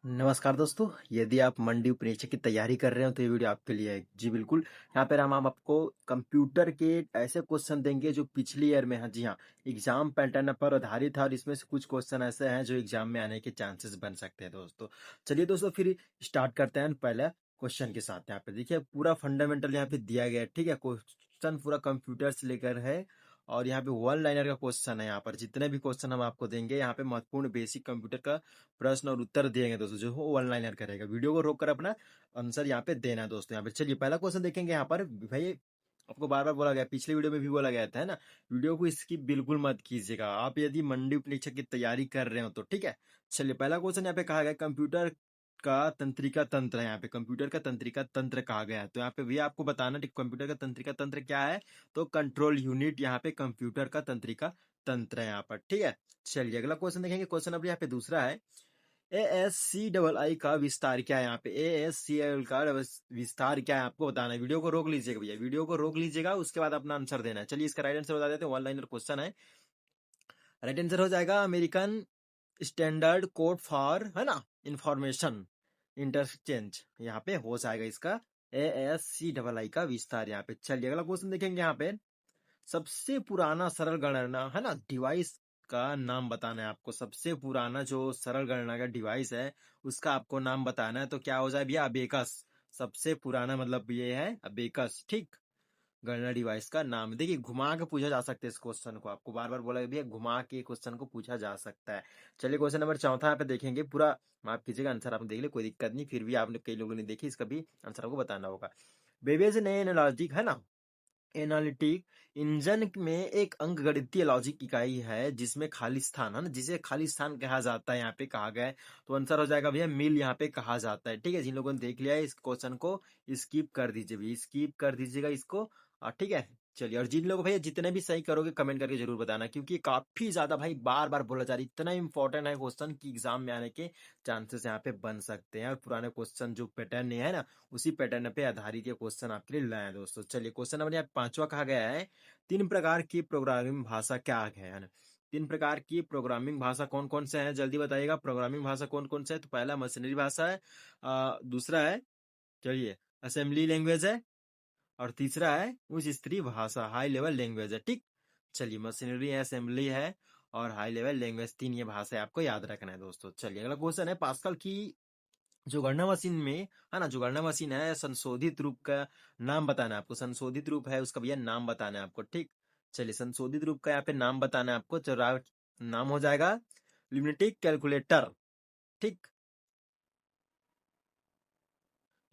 नमस्कार दोस्तों। यदि आप मंडी परीक्षा की तैयारी कर रहे हो तो ये वीडियो आपके लिए है। जी बिल्कुल। यहाँ पर हम आपको कंप्यूटर के ऐसे क्वेश्चन देंगे जो पिछली ईयर में है। जी हाँ, एग्जाम पैटर्न पर आधारित है और इसमें से कुछ क्वेश्चन ऐसे हैं जो एग्जाम में आने के चांसेस बन सकते हैं दोस्तों। चलिए दोस्तों फिर स्टार्ट करते हैं पहले क्वेश्चन के साथ। यहाँ पे देखिए पूरा फंडामेंटल यहाँ पे दिया गया है। ठीक है, क्वेश्चन पूरा कंप्यूटर से लेकर है और यहाँ पे वन लाइनर का क्वेश्चन है। यहाँ पर जितने भी क्वेश्चन हम आपको देंगे यहाँ पे महत्वपूर्ण बेसिक कंप्यूटर का प्रश्न और उत्तर देंगे दोस्तों, जो हो वन लाइनर करेगा। वीडियो को रोक कर अपना आंसर यहाँ पे देना है दोस्तों। यहाँ पे चलिए पहला क्वेश्चन देखेंगे। यहाँ पर भाई आपको बार बार बोला गया, पिछले वीडियो में भी बोला गया था, है ना। वीडियो को स्किप बिल्कुल मत कीजिएगा आप यदि मंडी परीक्षा की तैयारी कर रहे हो तो। ठीक है, चलिए पहला क्वेश्चन यहाँ पे कहा गया कंप्यूटर का तंत्रिका तंत्र है। यहाँ पे कंप्यूटर का तंत्रिका तंत्र कहा गया है, तो यहाँ पे भी आपको बताना कंप्यूटर का तंत्रिका तंत्र क्या है। तो कंट्रोल यूनिट यहाँ पे कंप्यूटर का तंत्रिका तंत्र है यहाँ पर। ठीक है, चलिए अगला क्वेश्चन देखेंगे। क्वेश्चन अब यहाँ पे दूसरा है, ASCII का विस्तार क्या है। यहाँ पे ASCII का विस्तार क्या है आपको बताना है। वीडियो को रोक लीजिएगा भैया, वीडियो को रोक लीजिएगा, उसके बाद अपना आंसर देना है। चलिए इसका राइट आंसर बता देते हैं। वन लाइनर क्वेश्चन है, राइट आंसर हो जाएगा अमेरिकन स्टैंडर्ड कोड फॉर, है ना, इंफॉर्मेशन इंटरचेंज। यहाँ पे हो जाएगा इसका ASCII का विस्तार यहाँ पे। चलिए अगला क्वेश्चन देखेंगे। यहाँ पे सबसे पुराना सरल गणना, है ना, डिवाइस का नाम बताना है आपको। सबसे पुराना जो सरल गणना का डिवाइस है उसका आपको नाम बताना है। तो क्या हो जाए भैया, अबेकस। सबसे पुराना मतलब ये है अबेकस। ठीक, गणना डिवाइस का नाम। देखिए घुमा के पूछा जा सकता है इस क्वेश्चन को, आपको बार बार बोला भैया घुमा के क्वेश्चन को पूछा जा सकता है। चलिए क्वेश्चन नंबर चौथा यहाँ पे देखेंगे। पूरा माफ कीजिएगा, आंसर आपने देख लिया, कोई दिक्कत नहीं, फिर भी आपने कई लोगों ने देखी, इसका भी आंसर आपको बताना होगा। बेबेज ने एनालॉजिक, है ना, एनालिटिक इंजन में एक अंकगणितीय लॉजिक इकाई है जिसमें खाली स्थान, है ना, जिसे खाली स्थान कहा जाता है। यहाँ पे कहा गया है तो आंसर हो जाएगा भैया मिल यहाँ पे कहा जाता है। ठीक है, जिन लोगों ने देख लिया है इस क्वेश्चन को स्किप कर दीजिए भैया, स्किप कर दीजिएगा इसको। ठीक है, चलिए और जिन लोगों भैया जितने भी सही करोगे कमेंट करके जरूर बताना, क्योंकि काफी ज्यादा भाई बार बार बोला जा रहा है, इतना इंपॉर्टेंट है क्वेश्चन की एग्जाम में आने के चांसेस यहाँ पे बन सकते हैं। और पुराने क्वेश्चन जो पैटर्न है ना, उसी पैटर्न पे आधारित ये क्वेश्चन आपके लिए लाए हैं दोस्तों। चलिए क्वेश्चन नंबर यहाँ पांचवा कहा गया है, तीन प्रकार की प्रोग्रामिंग भाषा क्या है ना। तीन प्रकार की प्रोग्रामिंग भाषा कौन कौन से हैं, जल्दी बताइएगा। प्रोग्रामिंग भाषा कौन कौन से है। तो पहला मशीनरी भाषा है, दूसरा है, चलिए, असेंबली लैंग्वेज है, और तीसरा है उच्च स्तरीय भाषा, हाई लेवल लैंग्वेज है। ठीक, चलिए मशीनरी है, असेंबली है और हाई लेवल लैंग्वेज, तीन ये भाषा आपको याद रखना है दोस्तों। चलिए अगला क्वेश्चन है, पास्कल की जो गणना मशीन में, है ना, जो गणना मशीन है, संशोधित रूप का नाम बताना है आपको। संशोधित रूप है उसका भैया नाम बताना है आपको। ठीक, चलिए संशोधित रूप का यहाँ पे नाम बताना है आपको। चलो नाम हो जाएगा ल्यूमेटिक कैलकुलेटर। ठीक,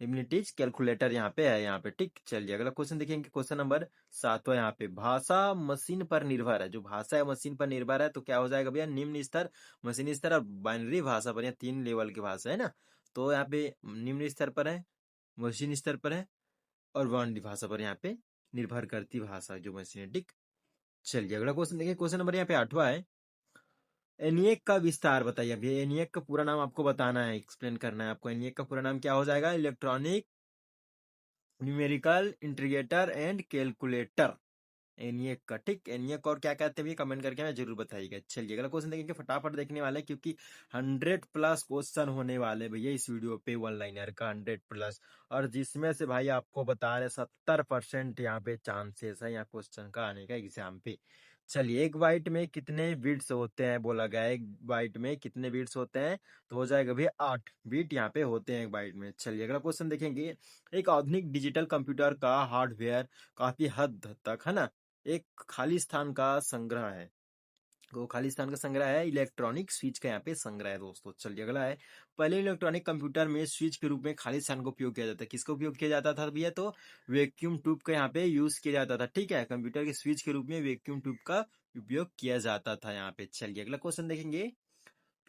यूनिटीज कैलकुलेटर यहाँ पे है यहाँ पे। ठीक, चलिए अगला क्वेश्चन देखेंगे। क्वेश्चन नंबर सातवां यहाँ पे, भाषा मशीन पर निर्भर है। जो भाषा है मशीन पर निर्भर है, तो क्या हो जाएगा भैया, निम्न स्तर, मशीनी स्तर और बाइनरी भाषा पर। यहाँ तीन लेवल की भाषा है ना, तो यहाँ पे निम्न स्तर पर है, मशीन स्तर पर है और बाइनरी भाषा पर यहाँ पे निर्भर करती भाषा जो मशीन है। ठीक, चलिए अगला क्वेश्चन देखिए। क्वेश्चन नंबर यहाँ पे आठवां है, एनिएक का विस्तार बताइए। अभी एनिएक का पूरा नाम आपको बताना है, एक्सप्लेन करना है आपको। एनिएक का पूरा नाम क्या हो जाएगा, electronic numerical integrator and calculator, ENIAC का। ठीक, एनिएक और क्या कहते हैं भैया, कमेंट करके हमें जरूर बताइएगा। चलिए अगला क्वेश्चन देखेंगे, फटाफट देखने वाले हैं, क्योंकि 100+ क्वेश्चन होने वाले भैया इस वीडियो पे, वन लाइनर का 100+, और जिसमें से भाई आपको बता रहे 70% यहाँ पे चांसेस है यहाँ क्वेश्चन का आने का एग्जाम पे। चलिए एक बाइट में कितने बिट्स होते हैं बोला गया है, एक बाइट में कितने बिट्स होते हैं, तो हो जाएगा भैया 8 बिट यहाँ पे होते हैं एक बाइट में। चलिए अगला क्वेश्चन देखेंगे, एक आधुनिक डिजिटल कंप्यूटर का हार्डवेयर काफी हद तक, है ना, एक खाली स्थान का संग्रह है। वो खाली स्थान का संग्रह है, इलेक्ट्रॉनिक स्विच का यहाँ पे संग्रह है दोस्तों। चलिए अगला है, पहले इलेक्ट्रॉनिक कंप्यूटर में स्विच के रूप में खाली स्थान का उपयोग किया जाता है। किसका उपयोग किया जाता था भैया, तो वैक्यूम ट्यूब का यहाँ पे यूज किया जाता था। ठीक है, कंप्यूटर के स्विच के रूप में वैक्यूम ट्यूब का उपयोग किया जाता था यहाँ पे। चलिए अगला क्वेश्चन देखेंगे,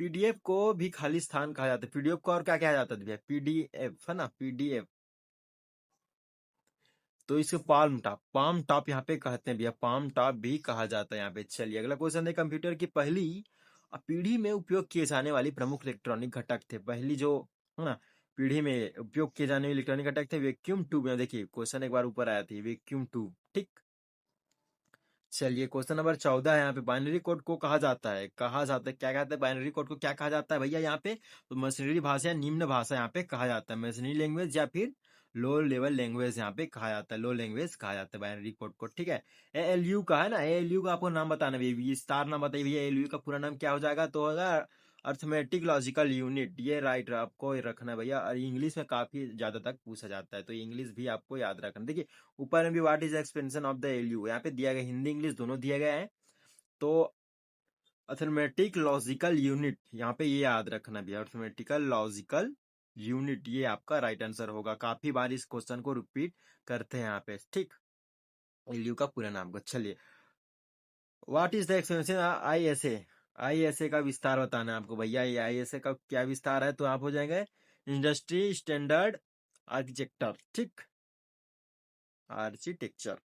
पीडीएफ को भी खाली स्थान कहा जाता है। पीडीएफ को और क्या कहा जाता है भैया, पीडीएफ, है ना, पीडीएफ। तो इसे पाम टॉप यहाँ पे कहते हैं भैया, पाम टॉप भी कहा जाता है यहाँ पे। चलिए अगला क्वेश्चन है, कंप्यूटर की पहली पीढ़ी में उपयोग किए जाने वाली प्रमुख इलेक्ट्रॉनिक घटक थे। पहली जो, है ना, पीढ़ी में उपयोग किए जाने वाले इलेक्ट्रॉनिक घटक थे वैक्यूम ट्यूब। देखिए क्वेश्चन एक बार ऊपर आया था, वैक्यूम ट्यूब। ठीक, चलिए क्वेश्चन नंबर 14 है यहाँ पे। बाइनरी कोड को कहा जाता है क्या कहते हैं बाइनरी कोड को, क्या कहा जाता है भैया यहाँ पे? तो मशीनरी भाषा या निम्न भाषा यहाँ पे कहा जाता है, मशीनरी लैंग्वेज या फिर लो लेवल लैंग्वेज यहाँ पे कहा जाता है, लो लैंग्वेज कहा जाता है बाइनरी कोड को। ठीक है, एएलयू का है ना, एएलयू का आपको नाम बताना भैया, विस्तार नाम बताइए भैया। एएलयू का पूरा नाम क्या हो जाएगा? तो होगा अर्थमेटिक लॉजिकल यूनिट। ये राइट आपको रखना है भैया, और इंग्लिश में काफी ज्यादा तक पूछा जाता है, तो इंग्लिश भी आपको याद रखना। देखिए ऊपर में भी what is expansion of the LU यहाँ पे दिया गया, हिंदी इंग्लिश दोनों दिया गया है। तो अर्थमेटिक लॉजिकल यूनिट यहाँ पे ये याद रखना भी, अर्थमेटिकल लॉजिकल यूनिट ये आपका राइट आंसर होगा। काफी बार इस क्वेश्चन को रिपीट करते हैं यहाँ पे। ठीक, एलयू का पूरा नाम को। चलिए what is the expansion ISA, ISA का विस्तार बताना है आपको भैया। ये आईएसए का क्या विस्तार है? तो आप हो जाएंगे इंडस्ट्री स्टैंडर्ड आर्किटेक्चर। ठीक, आर्किटेक्चर।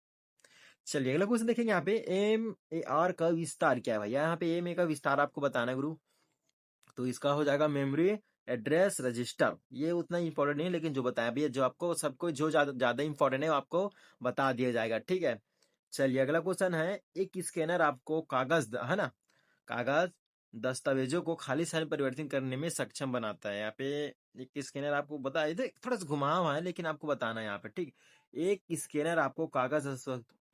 चलिए अगला क्वेश्चन देखेंगे यहाँ पे, एम ए आर का विस्तार क्या है भैया? यहाँ पे एम ए का विस्तार आपको बताना है गुरु। तो इसका हो जाएगा मेमोरी एड्रेस रजिस्टर। ये उतना इंपॉर्टेंट नहीं है, लेकिन जो बताया भैया, जो आपको सबको जो ज्यादा इंपॉर्टेंट है आपको बता दिया जाएगा। ठीक है, चलिए अगला क्वेश्चन है, एक स्कैनर आपको कागज है ना, कागज दस्तावेजों को खाली स्थान में परिवर्तित करने में सक्षम बनाता है। यहाँ पे एक स्कैनर आपको बताया, थोड़ा सा घुमा हुआ है लेकिन आपको बताना है यहाँ पे। ठीक, एक स्कैनर आपको कागज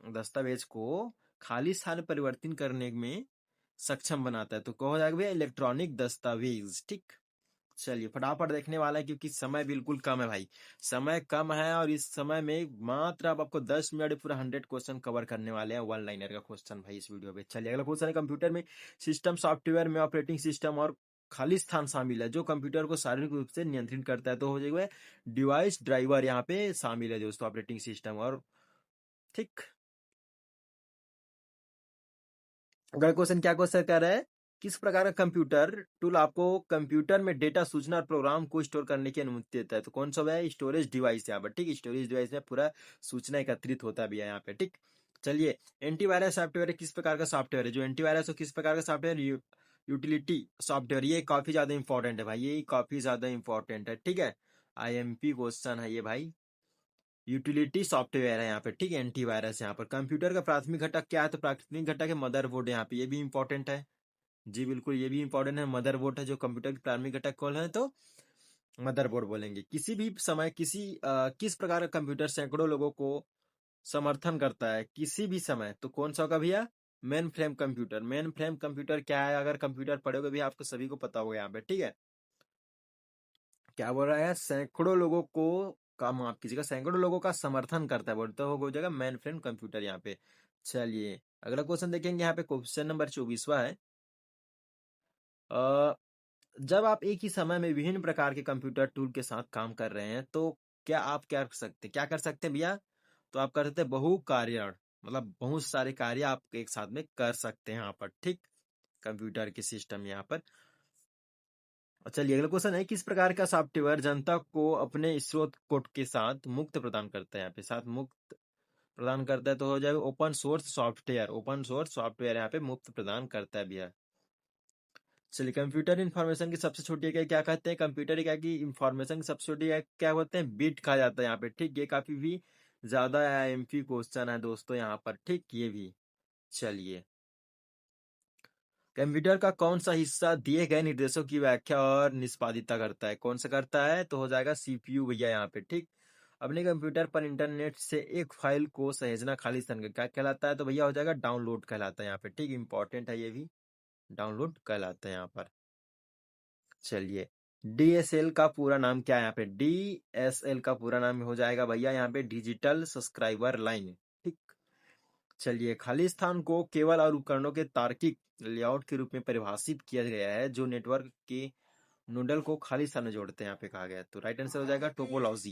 दस्तावेज को खाली स्थान में परिवर्तित करने में सक्षम बनाता है। तो कहा जाएगा भैया इलेक्ट्रॉनिक दस्तावेज। ठीक, चलिए फटाफट देखने वाला है क्योंकि समय बिल्कुल कम है भाई, समय कम है, और इस समय में मात्र अब आपको 10 मिनट पूरा 100 क्वेश्चन कवर करने वाले हैं, वन लाइनर का क्वेश्चन भाई इस वीडियो पे। चलिए अगला क्वेश्चन है, कंप्यूटर में सिस्टम सॉफ्टवेयर में ऑपरेटिंग सिस्टम और खाली स्थान शामिल है जो कंप्यूटर को शारीरिक रूप से नियंत्रित करता है। तो हो जाएगा डिवाइस ड्राइवर यहाँ पे शामिल है दोस्तों, ऑपरेटिंग सिस्टम और। ठीक, अगला क्वेश्चन क्या क्वेश्चन कर रहा है, किस प्रकार का कंप्यूटर टूल आपको कंप्यूटर में डेटा सूचना और प्रोग्राम को स्टोर करने की अनुमति देता है? तो कौन सा है? स्टोरेज डिवाइस यहाँ पर। ठीक, स्टोरेज डिवाइस में पूरा सूचना एकत्रित होता भी है यहाँ पे। ठीक, चलिए एंटीवायरस सॉफ्टवेयर किस प्रकार का सॉफ्टवेयर है? जो एंटीवायरस हो किस प्रकार का सॉफ्टवेयर? Utility software. ये काफी ज्यादा इंपॉर्टेंट है भाई, ये काफी ज्यादा इंपॉर्टेंट है। ठीक है, IMP क्वेश्चन है ये भाई, यूटिलिटी सॉफ्टवेयर है यहाँ पे। ठीक है, एंटीवायरस यहाँ पर। कंप्यूटर का प्राथमिक घटक क्या है? तो प्राथमिक घटक है मदरबोर्ड यहाँ पे, ये भी इंपॉर्टेंट है। जी बिल्कुल, ये भी इंपॉर्टेंट है, मदरबोर्ड है जो कंप्यूटर की प्राथमिक घटक कौन है? तो मदरबोर्ड बोलेंगे। किसी भी समय किस प्रकार का कंप्यूटर सैकड़ों लोगों को समर्थन करता है किसी भी समय? तो कौन सा होगा भैया? Main frame computer. Main frame computer क्या है? अगर कंप्यूटर पढ़ोगे भी आपको सभी को पता होगा यहाँ पे। ठीक है, क्या बोल रहा है? सैकड़ों लोगों को का माफ कीजिएगा, सैकड़ों लोगों का समर्थन करता है, बोलते हो जाएगा मेन फ्रेम कंप्यूटर यहाँ पे। चलिए अगला क्वेश्चन देखेंगे यहाँ पे, क्वेश्चन नंबर 24वां है। जब आप एक ही समय में विभिन्न प्रकार के कंप्यूटर टूल के साथ काम कर रहे हैं तो क्या कर सकते हैं भैया? तो आप कर सकते हैं बहु कार्य, मतलब बहुत सारे कार्य आप एक साथ में कर सकते हैं यहाँ पर। ठीक, कंप्यूटर के सिस्टम यहाँ पर। चलिए अगला क्वेश्चन है, किस प्रकार का सॉफ्टवेयर जनता को अपने स्रोत कोड के साथ मुक्त प्रदान करता है? यहाँ पे साथ मुक्त प्रदान करता है, तो हो जाएगा open source software. Open source software यहाँ पे मुफ्त प्रदान करता है भैया। चलिए कंप्यूटर इंफॉर्मेशन की सबसे छोटी इकाई क्या कहते हैं? कंप्यूटर इकाई की इंफॉर्मेशन की सबसे छोटी इकाई क्या होते हैं? बिट कहा जाता है यहाँ पे। ठीक, ये काफी भी ज्यादा IMP क्वेश्चन है दोस्तों यहाँ पर। ठीक, ये भी। चलिए कंप्यूटर का कौन सा हिस्सा दिए गए निर्देशों की व्याख्या और निष्पादिता करता है? कौन सा करता है? तो हो जाएगा CPU भैया यहाँ पे। ठीक, अपने कंप्यूटर पर इंटरनेट से एक फाइल को सहेजना खाली स्थान का क्या कहलाता है? तो भैया हो जाएगा डाउनलोड कहलाता है यहाँ पे। ठीक, इंपॉर्टेंट है ये भी, डाउनलोड कहलाता है यहाँ पर। चलिए DSL का पूरा नाम क्या है? यहाँ पे DSL का पूरा नाम हो जाएगा भैया यहाँ पे डिजिटल सब्सक्राइबर लाइन। ठीक, चलिए खाली स्थान को केवल और उपकरणों के तार्किक लेआउट के रूप में परिभाषित किया गया है जो नेटवर्क के नोडल को खाली स्थान में जोड़ते हैं, यहाँ पे कहा गया है। तो राइट आंसर हो जाएगा टोपोलॉजी।